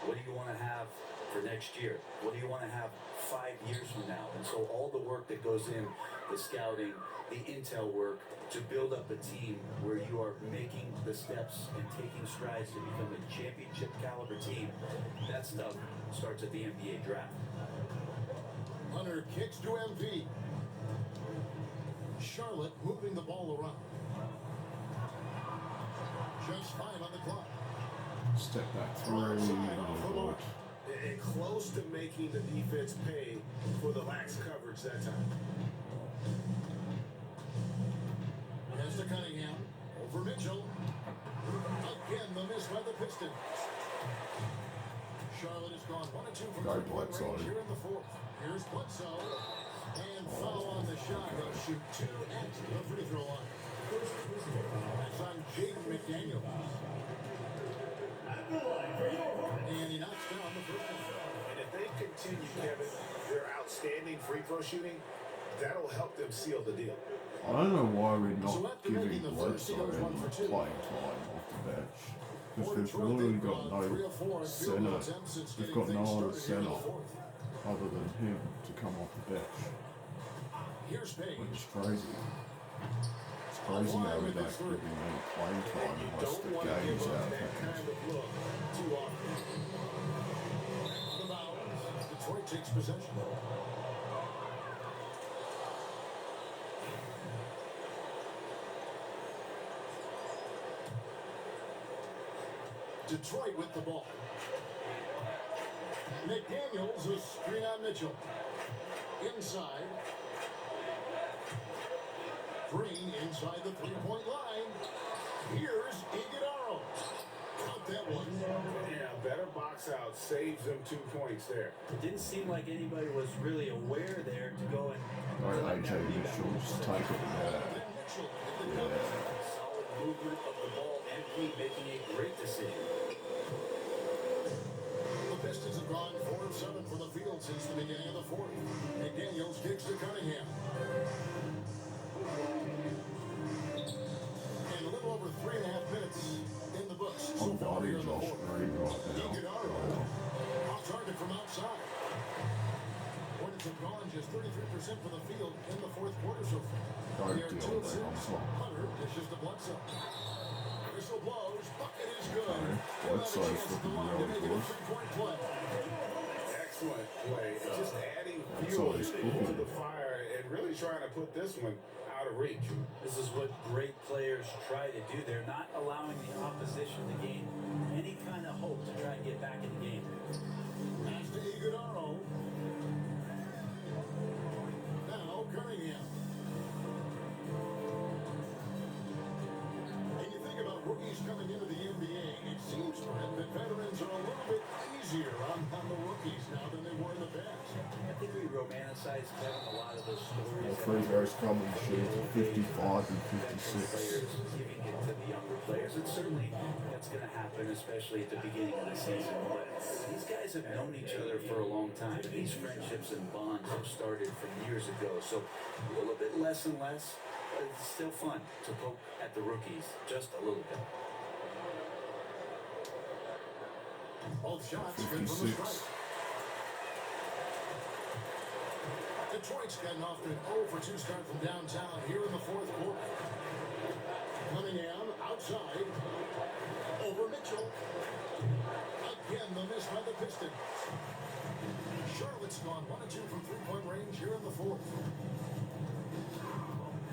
What do you want to have for next year? What do you want to have 5 years from now? And so all the work that goes in, the scouting, the intel work, to build up a team where you are making the steps and taking strides to become a championship caliber team, that stuff starts at the NBA draft. Hunter kicks to MV. Charlotte moving the ball around. Just 5 on the clock. Step back three. Right side off the mark. And close to making the defense pay for the lax coverage that time. As to Cunningham. Over Mitchell. Again, the miss by the Pistons. Charlotte has gone 1 2 from Go 3-point Bledsoe. range here in the fourth. Here's Bledsoe. And foul on the shot. He'll shoot 2 at the free throw line. That's on Jaden McDaniel. And he knocks down the first one. And if they continue, Kevin, their outstanding free throw shooting, that'll help them seal the deal. I don't know why we're So not after giving making the first, he Bledsoe goes 1 any for 2. playing time off the bench. Because For they've Detroit, really they've got gone 3 no of 4 on field center. goal attempts since They've getting got things no other started here in the center fourth. other than him to come off the bench. Here's Page. Which is crazy. It's crazy how we don't give him any playing time You unless don't the want to game's give up out of that hand. kind of look too often. The bounds. Detroit takes possession. Detroit with the ball. McDaniels a screen on Mitchell. Inside. Green inside the three-point line. Here's Iguodala. Count that one. Yeah, better box out saves them 2 points there. It didn't seem like anybody was really aware there to go and Right, AJ Mitchell's taking it out. Then Mitchell in the Yeah. coverage. solid movement of the ball. MP making a great decision. The Pistons have gone 4 of 7 from the field since the beginning of the fourth. McDaniels kicks to Cunningham. And a little over 3.5 minutes in the books so I'm far here guarding in the Josh fourth. Green right now. Iguodala off target from outside. Hornets have gone just 33% from the field in the fourth quarter so far. Don't They are deal 2 of with that, 6. I'm sorry. Hunter dishes to Bledsoe. Whistle blows. Bucket is good. Bledsoe's Another chance at the looking line to real make it a good. 3-point play. Excellent play. Just adding That's fuel all he's to cooking. the fire and really trying to put this one out of reach. This is what great players try to do. They're not allowing the opposition to gain any kind of hope to try and get back in the game. Pass to Iguodala. Now Cunningham. And you think about rookies coming into the NBA, it seems, Brent, that veterans are a little bit easier on the rookies now than they were in the past. I think we romanticize, Kevin, a lot of those stories. Well, free throws coming shooting 55 and Veteran 56. players giving it to the younger players. And certainly that's going to happen, especially at the beginning of the season. But these guys have known each other for a long time. And these friendships and bonds have started from years ago. So a little bit less and less. But it's still fun to poke at the rookies just a little bit. Both shots good from the 56. strike. Detroit's gotten off to an 0 for 2 start from downtown here in the fourth quarter. Cunningham outside. Over Mitchell. Again, the miss by the Pistons. Charlotte's gone 1 2 from 3-point range here in the fourth.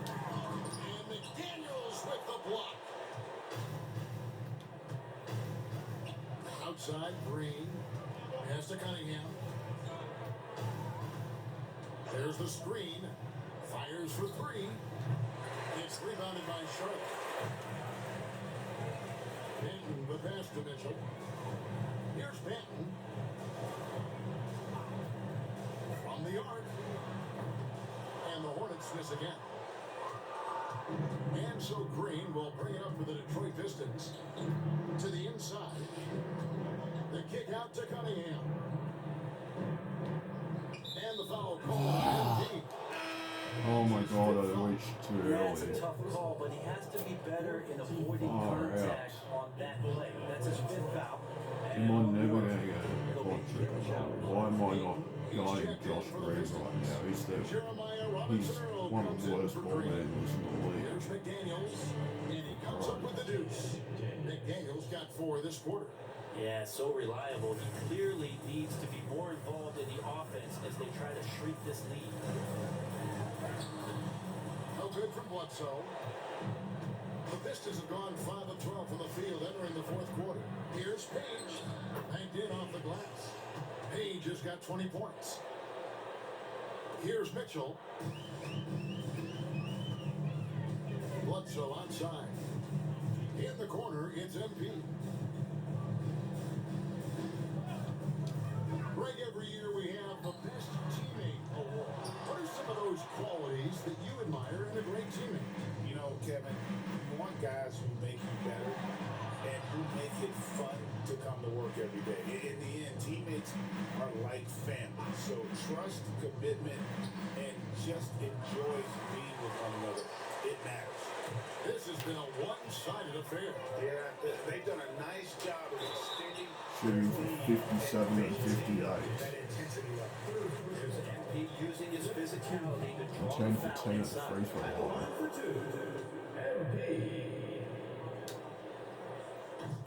And McDaniels with the block. Outside, Green. Pass to Cunningham. There's the screen. Fires for three. It's rebounded by Charlotte. Benton, the pass to Mitchell. Here's Benton. From the arc. And the Hornets miss again. And so Green will bring it up for the Detroit Pistons. To the inside. The kick out to Cunningham. And the foul call. Oh my god, I reached too Yeah, it's a early. tough call, but he has to be better in avoiding contact on that play. That's his fifth foul. Am I never going to get a quadruple? Why am I not guarding Josh Green right now? He's one of the worst ball handlers in the league. Here's McDaniels, and he comes up with the deuce. McDaniels got 4 this quarter. Yeah, so reliable. He clearly needs to be more involved in the offense as they try to shrink this lead. No good from Bledsoe. The Pistons have gone 5 of 12 from the field entering the fourth quarter. Here's Page. Banked in off the glass. Page has got 20 points. Here's Mitchell. Bledsoe outside. In the corner, it's MP. Greg, every year we have the Best Teammate Award. What are some of those qualities that you admire in a great teammate? You know, Kevin, you want guys who make you better and who make it fun to come to work every day. In the end, teammates are like family. So trust, commitment, and just enjoy being with one another. It matters. This has been a one-sided affair. Yeah, they've done a nice job of extending Shooting for 57 and 58. that intensity level. There's MP using his physicality to draw 10 the for foul 10 at the inside. free throw line.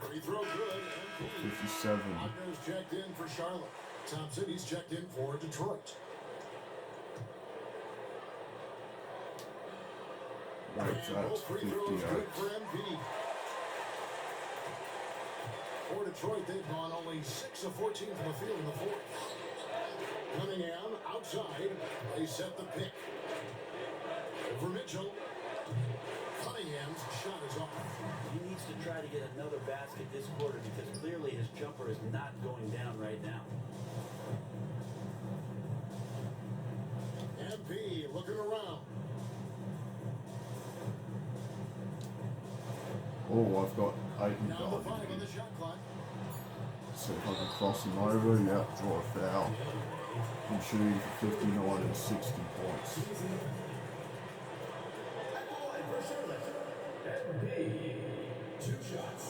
Free throw good. MP. 57. Wagner's checked in for Charlotte. Thompson, he's checked in for Detroit. Rates And at both free throws 58. good for MP. For Detroit, they've gone only 6 of 14 from the field in the fourth. Cunningham outside. They set the pick. Over Mitchell. Cunningham's shot is off. He needs to try to get another basket this quarter because clearly his jumper is not going down right now. MP looking around. Oh, I've got 8 and Now the 5 on guarding. the shot clock. See if I can cross him over. Yeah, draw a foul. I'm shooting for 59 and 60 points. At the line for Charlotte. MP. 2 shots.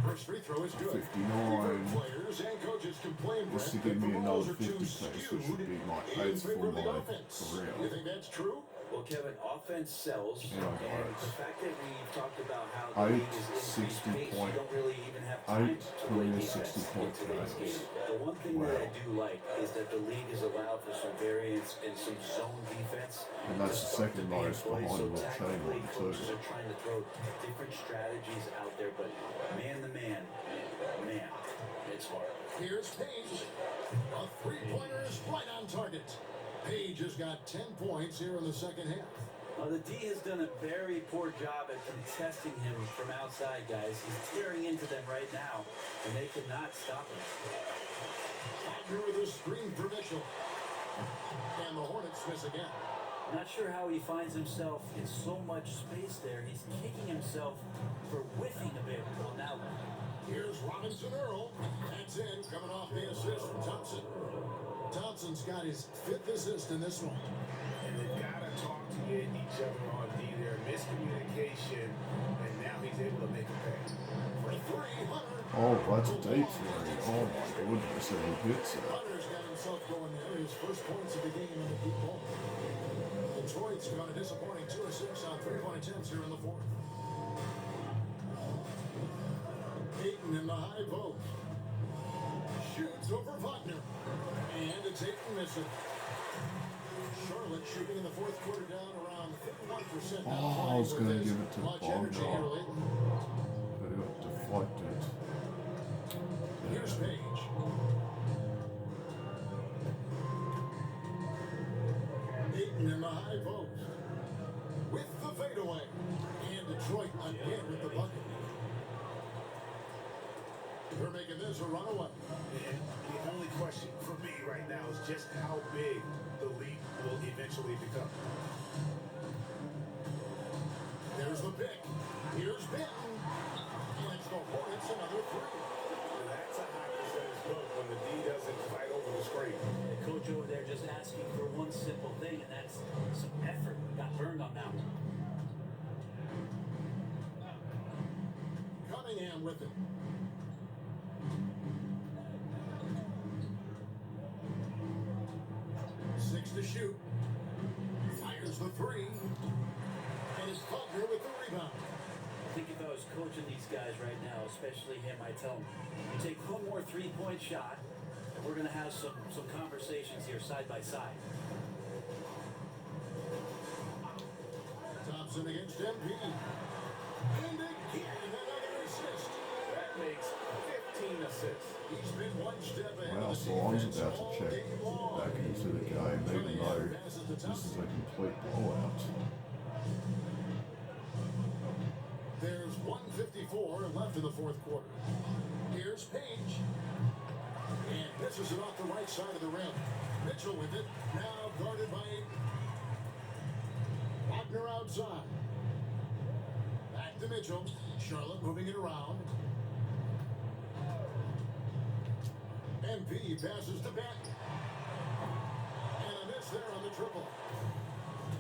First free throw is good. 59. Players and coaches complain Just to Brett, give that me the another balls are 50 too piece, which skewed would be my in pace favor for of the my offense. career. You think that's true? Well, Kevin, offense sells, Yeah, and right. the fact that we've talked about how the league is increased 60 pace, point- you don't really even have time 8 to play career defense 60 point in today's games. game. The one thing that I do like is that the league has allowed for some variance and some zone defense. And that's to the start second to be lowest employed. behind So Will tactically, Chamberlain, too. coaches are trying to throw different strategies out there, but man to man, it's hard. Here's Page. A three-pointer is right on target. Page has got 10 points here in the second half. The D has done a very poor job at contesting him from outside, guys. He's tearing into them right now, and they cannot stop him. Wagner with a screen for Mitchell. And the Hornets miss again. Not sure how he finds himself in so much space there. He's kicking himself for whiffing a bit on that one. Here's Robinson Earl. That's in, coming off the assist from Thompson. Thompson's got his 5th assist in this one. And they've got to talk to each other on D there. Miscommunication, and now he's able to make a pay. For 300. Oh, that's a deep three. Oh my goodness, and he hits it. Hunter's got himself going there. His first points of the game in the deep ball. Detroit's got a disappointing 2 of 6 on 3-point attempts here in the fourth. Ayton in the high post. Shoots over Wagner. And it's Ayton missing. Charlotte shooting in the fourth quarter down around 51%. Oh, I was going to give it to much energy here Bogdan, lately. but it got deflected. Here's Page. high post. With the fadeaway. And Detroit again with the bucket. They're making this a runaway. And the only question for me right now is just how big the lead will eventually become. There's the pick. Here's Benton. And it's the Hornets another three. That's a high percentage look when the D doesn't fight over the screen. The coach over there just asking for one simple thing, and that's some effort. Got burned on that one. Cunningham with it. Six to shoot. Fires the three. And it's Butler with the rebound. I think if I was coaching these guys right now, especially him, I'd tell him, you take one more three-point shot, and we're going to have some conversations here side by side. Thompson against MP. And again, another assist. That makes 15 assists. He's been one step ahead Well, of the Salon's defense about to all check game long. back into the game, even though this is a complete blowout. There's 1:54 left in the fourth quarter. Here's Page. And misses it off the right side of the rim. Mitchell with it. Now guarded by Wagner outside. Back to Mitchell. Charlotte moving it around. MP passes to Beck. And a miss there on the triple.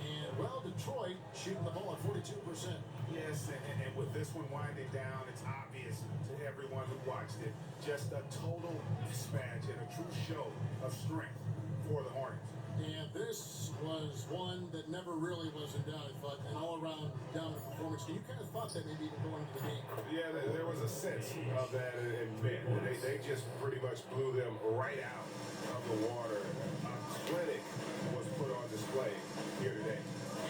And, well, Detroit shooting the ball at 42%. Yes, and with this one winding down, it's obvious to everyone who watched it. Just a total mismatch and a true show of strength for the Hornets. And this was one that never really was in doubt. I thought an all-around dominant performance. And you kind of thought that maybe even going into the game. Yeah, there was a sense of that in men. They just pretty much blew them right out of the water. A clinic was put on display here today.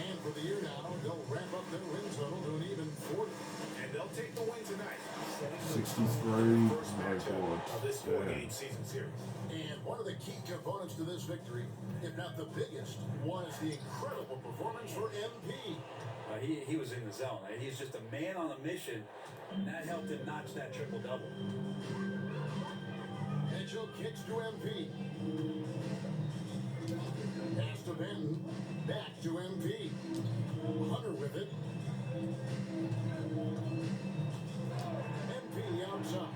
And for the year now, they'll ramp up their win total to an even 40. And they'll take the win tonight. 63, First no matchup boards. of this four-game season series. And one of the key components to this victory, if not the biggest, was the incredible performance for MP. He was in the zone. He's just a man on a mission, and that helped him notch that triple-double. Mitchell kicks to MP. Pass to Benton. Back to MP. Hunter with it. MP outside.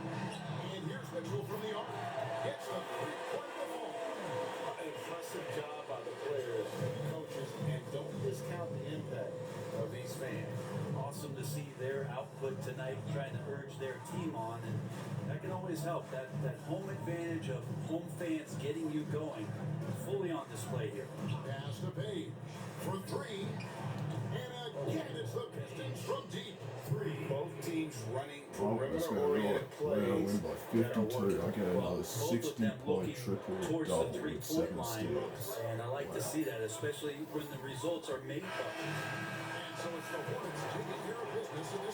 And here's Mitchell from the arc. Hits the three-point ball. Impressive job by the players, coaches, and don't discount the impact of these fans. Awesome to see their output tonight, trying to urge their team on, and that can always help. That home advantage of home fans getting you going, fully on display here. Pass to Page for three. And again, it's the Pistons from deep. Both teams running Oh, that's going to perimeter-oriented win plays by that are 52. working. I get another Both of them 60-point looking triple towards double the with 3-point 7 line, steals. and I like to see that, especially when the results are made. And so it's the Hornets taking care of business in this